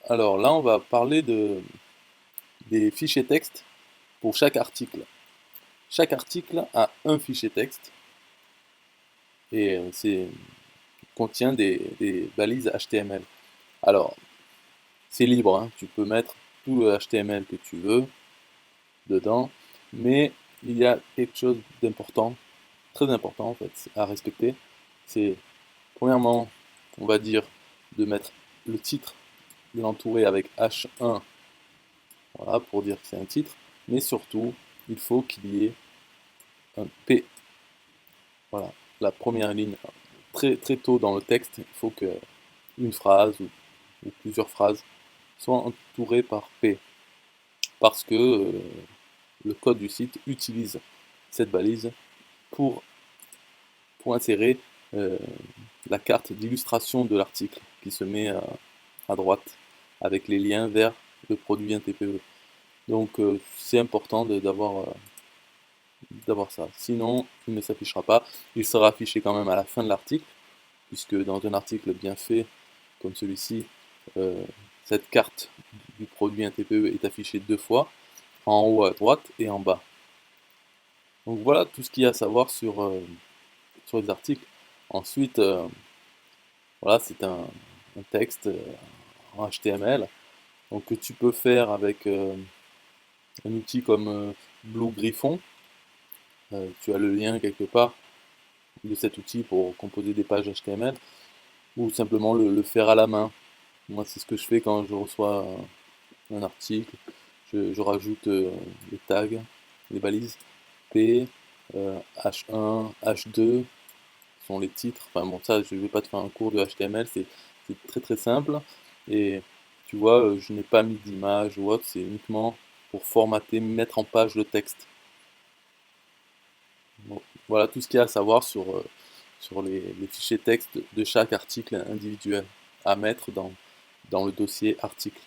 Alors là, on va parler des fichiers texte pour chaque article. Chaque article a un fichier texte et contient des balises HTML. Alors, c'est libre, hein, tu peux mettre tout le HTML que tu veux dedans, mais il y a quelque chose d'important, très important en fait, à respecter. C'est, premièrement, on va dire de mettre le titre, de l'entourer avec H1, voilà, pour dire que c'est un titre, mais surtout, il faut qu'il y ait un P. Voilà, la première ligne. Très, très tôt dans le texte, il faut que une phrase ou plusieurs phrases soient entourées par P, parce que le code du site utilise cette balise pour, pour insérer euh, la carte d'illustration de l'article qui se met à droite avec les liens vers le produit TPE. Donc c'est important d'avoir ça. Sinon, il ne s'affichera pas. Il sera affiché quand même à la fin de l'article, puisque dans un article bien fait comme celui-ci, euh, cette carte du produit TPE est affichée deux fois, en haut à droite et en bas. Donc voilà tout ce qu'il y a à savoir sur les articles. Ensuite, voilà, c'est un texte en HTML, donc que tu peux faire avec un outil comme Blue Griffon. Tu as le lien quelque part de cet outil pour composer des pages HTML, ou simplement le faire à la main. Moi, c'est ce que je fais quand je reçois un article. Je rajoute les tags, les balises P, H1, H2 sont les titres. Enfin bon, ça, je ne vais pas te faire un cours de HTML, c'est très très simple. Et tu vois, je n'ai pas mis d'image ou autre, c'est uniquement pour formater, mettre en page le texte. Bon, voilà tout ce qu'il y a à savoir sur les fichiers texte de chaque article individuel à mettre dans le dossier article.